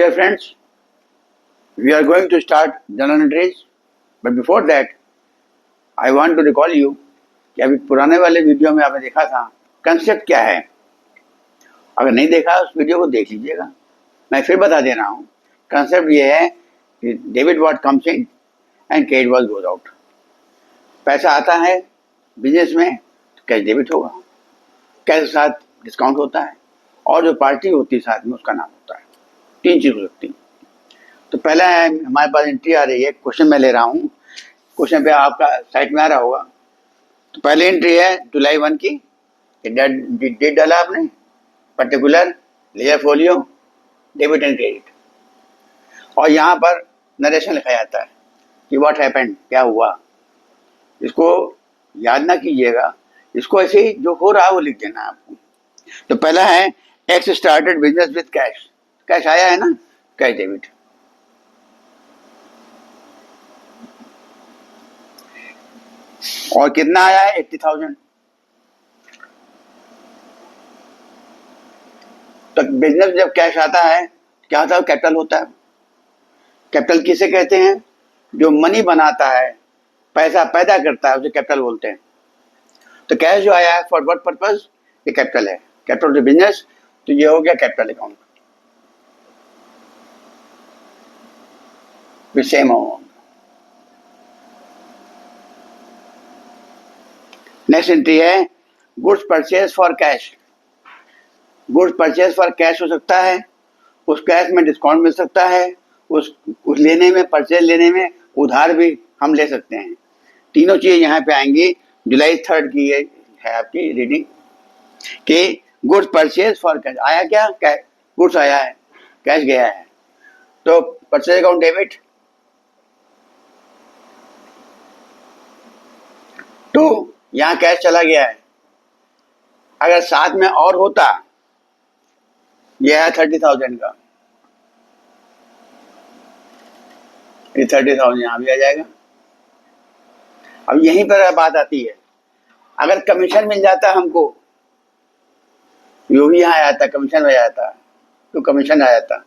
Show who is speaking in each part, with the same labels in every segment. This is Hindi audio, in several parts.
Speaker 1: Dear friends, we are going to start journal entries, but before that, I want to recall you कि अभी पुराने वाले वीडियो में आपने देखा था कंसेप्ट क्या है। अगर नहीं देखा उस वीडियो को देख लीजिएगा। मैं फिर बता दे रहा हूँ, कंसेप्ट ये है कि debit what comes in and credit what goes out. पैसा आता है बिजनेस में तो कैश डेबिट होगा, कैश के साथ डिस्काउंट होता है और जो पार्टी होती है साथ में उसका नाम होता है। तीन चीज हो सकती है। तो पहला है, हमारे पास एंट्री आ रही है, क्वेश्चन मैं ले रहा हूँ, क्वेश्चन पे आपका साइट में आ रहा होगा। तो पहली एंट्री है जुलाई 1 की, डेट डाला आपने, particular, ledger folio, debit and credit, और यहाँ पर नरेशन लिखा जाता है कि व्हाट हैपेंड, क्या हुआ। इसको याद ना कीजिएगा, इसको ऐसे ही जो हो रहा है वो लिख देना है आपको। तो पहला है x started business with cash, cash आया है ना, कैश डेबिट। और कितना आया है, 80,000। तो बिजनेस जब कैश आता है क्या होता है, कैपिटल होता है। कैपिटल किसे कहते हैं, जो मनी बनाता है, पैसा पैदा करता है, उसे कैपिटल बोलते हैं। तो कैश जो आया है फॉर व्हाट पर्पस, ये कैपिटल है, कैपिटल टू बिजनेस, तो ये हो गया capital account. Same amount. Next entry है goods purchase for cash. Goods purchase for cash हो सकता है, उस कैश में डिस्काउंट मिल सकता है, उस लेने में, परचेज लेने में उधार भी हम ले सकते हैं। तीनों चीज यहाँ पे आएंगी। जुलाई 3 की ये है आपकी रीडिंग कि गुड्स परचेज फॉर कैश आया, क्या गुड्स आया है, कैश गया है, तो परचेज अकाउंट डेबिट। तो यहाँ कैश चला गया है, अगर साथ में और होता, यह है 30,000 का, ये 30,000 यहाँ भी आ जाएगा। अब यहीं पर बात आती है, अगर कमीशन मिल जाता हमको, यो भी यहाँ आया था, कमीशन में आया था, तो कमीशन आया था।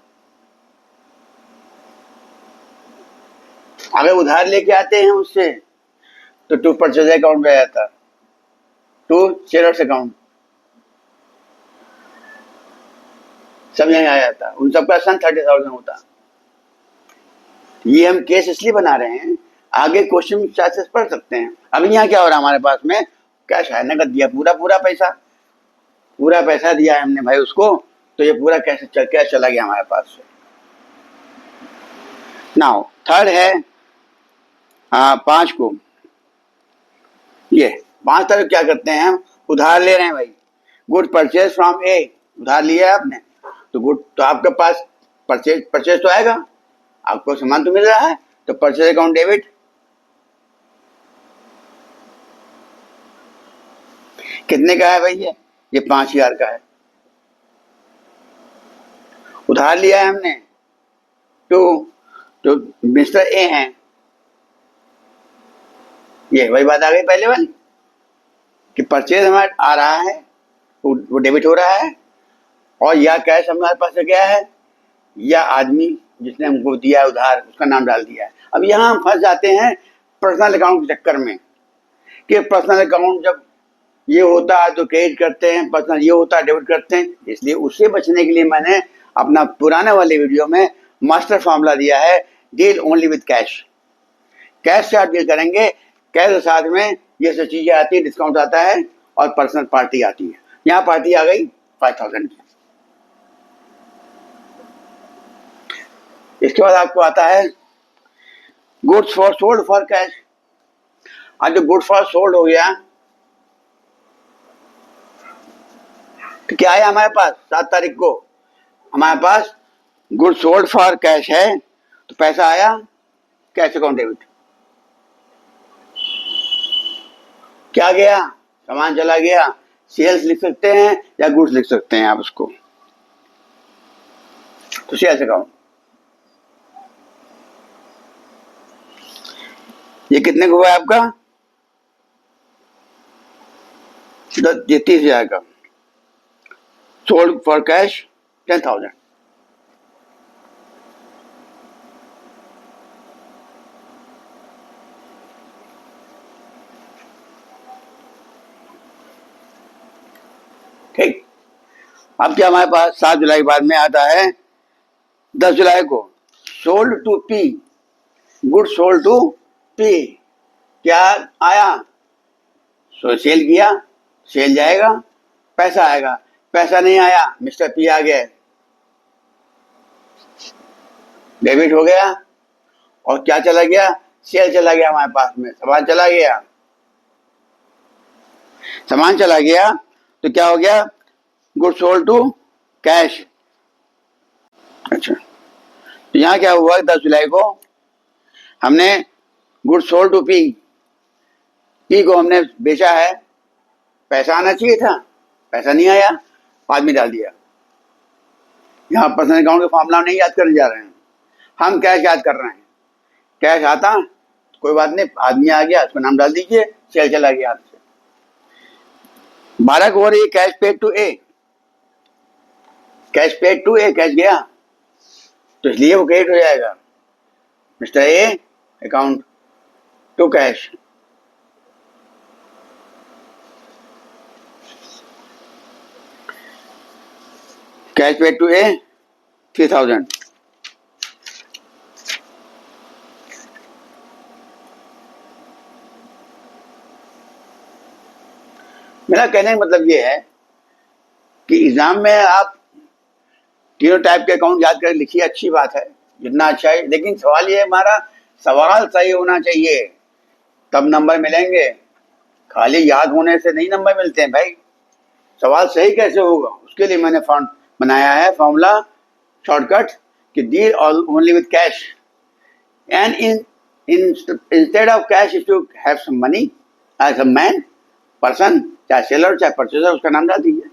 Speaker 1: अगर उधार लेके आते हैं उससे तो टू परचेज अकाउंट में आया था, टू शेयर्स अकाउंट, सब यहाँ आया था, उन सबका सन 30,000 होता। ये हम केस इसलिए बना रहे हैं, आगे क्वेश्चन चांसेस पढ़ सकते हैं। अब यहाँ क्या हो रहा है, हमारे पास में कैश है, नगद दिया, पूरा पैसा दिया है हमने भाई उसको, तो ये पूरा कैश चला गया हमारे पास से। नाउ थर्ड है 5 को, ये 5 तरफ क्या करते हैं, हम उधार ले रहे हैं भाई। गुड परचेज फ्रॉम ए, उधार लिया है आपने, तो गुड, तो आपके पास परचेज तो आएगा, आपको सामान तो मिल रहा है, तो परचेज अकाउंट डेबिट। कितने का है भाई, ये 5,000 का है, उधार लिया है हमने, तो मिस्टर ए हैं, ये वही बात आ गई पहले वाली कि परचेज हमारा आ रहा है, वो डेबिट हो रहा है, और या कैश हमारे पास गया है, या आदमी जिसने हमको दिया उधार उसका नाम डाल दिया है। अब यहाँ हम फंस जाते हैं पर्सनल अकाउंट के चक्कर में कि पर्सनल अकाउंट जब ये होता है तो क्रेडिट करते हैं, पर्सनल ये होता है डेबिट करते हैं। इसलिए उससे बचने के लिए मैंने अपना पुराने वाले वीडियो में मास्टर फॉर्मूला दिया है, deal only with cash. Cash से आप डील करेंगे, कैश के साथ में ये सब चीजें आती है, डिस्काउंट आता है और पर्सनल पार्टी आती है। यहाँ पार्टी आ गई 5,000 की। इसके बाद आपको आता है goods for sold for cash. आज जो गुड्स फॉर सोल्ड हो गया, तो क्या है हमारे पास 7 तारीख को, हमारे पास गुड्स सोल्ड फॉर कैश है, तो पैसा आया, कैश अकाउंट डेबिट। क्या गया, सामान चला गया, सेल्स लिख सकते हैं या गुड्स लिख सकते हैं आप उसको, तो सेल्स अकाउंट। ये कितने को हुआ है आपका, 30,000 का। Sold for cash 10,000। अब क्या हमारे पास 7 जुलाई के बाद में आता है 10 जुलाई को sold to P, good sold to P, क्या आया? सो सेल किया, सेल जाएगा, पैसा आएगा, पैसा नहीं आया, मिस्टर पी आ गया, डेबिट हो गया, और क्या चला गया? सेल चला गया हमारे पास में, सामान चला गया, सामान चला गया तो क्या हो गया? Good sold to cash. अच्छा, तो यहाँ क्या हुआ? 10 जुलाई को हमने good sold to P, P को हमने बेचा है, पैसा आना चाहिए था, पैसा नहीं आया, बाद में डाल दिया। यहाँ पर्सनल अकाउंट के फॉर्मूला नहीं याद करने जा रहे हैं, हम कैश याद कर रहे हैं। कैश आता तो कोई बात नहीं, आदमी आ गया, उसका नाम डाल दीजिए, सेल चला गया आपसे। 12 को हो रही है cash paid to A, cash paid to A, cash गया तो इसलिए वो क्रेडिट हो जाएगा, Mister A account to cash. Cash paid to A 3000। मेरा कहने का मतलब ये है कि एग्जाम में आप तीनों टाइप के अकाउंट याद कर लिखिए, अच्छी बात है, जितना अच्छा है, लेकिन सवाल ये हमारा सवाल सही होना चाहिए, तब नंबर मिलेंगे। खाली याद होने से नहीं नंबर मिलते हैं भाई, सवाल सही कैसे होगा, उसके लिए मैंने बनाया है फॉर्मूला शॉर्टकट कि deal only with cash, and instead of cash if you have some money as a main person, चाहे सेलर चाहे परचेजर, उसका नाम डाल दीजिए।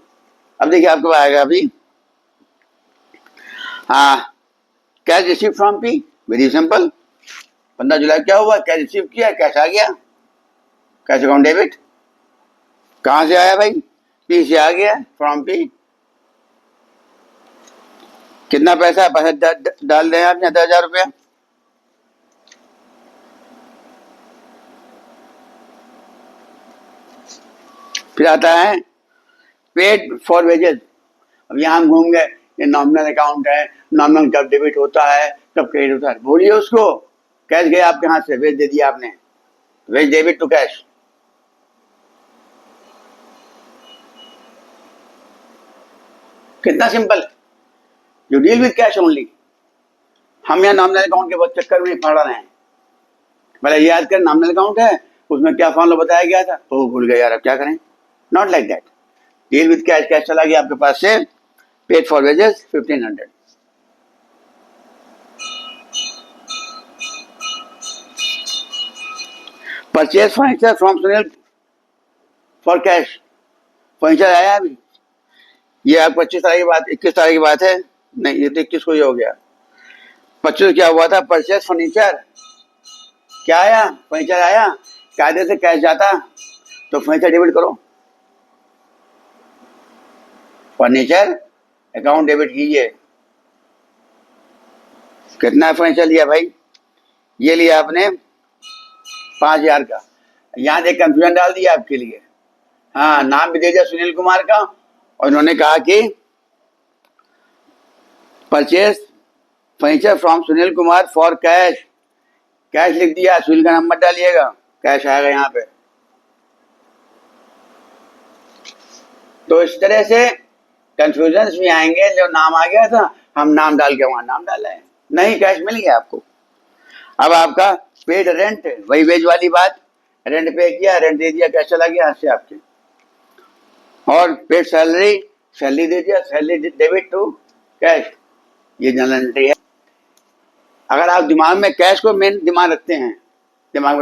Speaker 1: अब देखिए आपके पास आएगा अभी, हाँ, cash receive from P, very simple. 15 जुलाई क्या हुआ? कैश रिसीव किया, कैश आ गया, कैश अकाउंट डेबिट। कहां से आया भाई? पी से आ गया, फ्रॉम पी। कितना पैसा? पैसा डाल दें आप यहाँ 10,000 रुपया। फिर आता है पेड फॉर वेजेस। अब यहाँ हम घूम गए, ये नॉमिनल अकाउंट है, नॉमिनल कब डेबिट होता है, कब क्रेडिट होता है, बोलिए उसको। कैश गया आपके हाथ से, वेज दे दिया आपने, वेज डेबिट टू कैश। कितना simple, you deal with cash only. हम यहाँ नॉमिनल अकाउंट के चक्कर में पड़ रहे हैं। पहले याद कर, नॉमिनल अकाउंट है, उसमें क्या फॉर्मूला बताया गया था, तो भूल गए यार, अब क्या करें। Not like that, deal with cash. Cash चला गया आपके पास से, paid for wages 1500। Purchase furniture from Sunil for cash, furniture आया अभी, ये आप 25 तारीख की बात, 21 तारीख की बात है, नहीं ये तो 21 को ही हो गया। 25 क्या हुआ था? परचेज फर्नीचर, क्या आया? फर्नीचर आया, कायदे से कैश जाता तो फर्नीचर डेबिट करो, फर्नीचर अकाउंट डेबिट कीजिए। कितना फर्नीचर लिया भाई? ये लिया आपने 5,000 का। यहाँ एक कंफ्यूजन डाल दिया आपके लिए, हाँ, नाम भी दे दिया सुनील कुमार का, और उन्होंने कहा कि purchase furniture from Sunil Kumar for cash, cash लिख दिया, सुनील का नंबर डालिएगा, कैश आएगा यहाँ पे। तो इस तरह से कंफ्यूजन भी आएंगे, जो नाम आ गया था हम नाम डाल के वहां नाम डाला है, नहीं कैश मिल गया आपको। अब आपका पेड रेंट, वही वेज वाली बात, रेंट पे किया, रेंट दे दिया, कैश चला गया हाथ से आपके। और पेड सैलरी, सैलरी दे दिया, सैलरी डेबिट टू कैश, ये जनरल एंट्री है। अगर आप दिमाग में कैश को मेन दिमाग में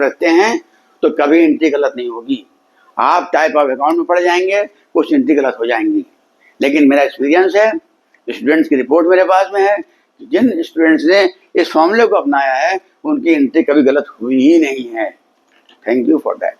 Speaker 1: रखते हैं तो कभी एंट्री गलत नहीं होगी। आप टाइप ऑफ अकाउंट में पड़ जाएंगे, कुछ एंट्री गलत हो जाएंगी, लेकिन मेरा एक्सपीरियंस है, स्टूडेंट्स की रिपोर्ट मेरे पास में है, जिन स्टूडेंट्स ने इस फॉर्मूले को अपनाया है उनकी एंट्री कभी गलत हुई ही नहीं है। Thank you for that.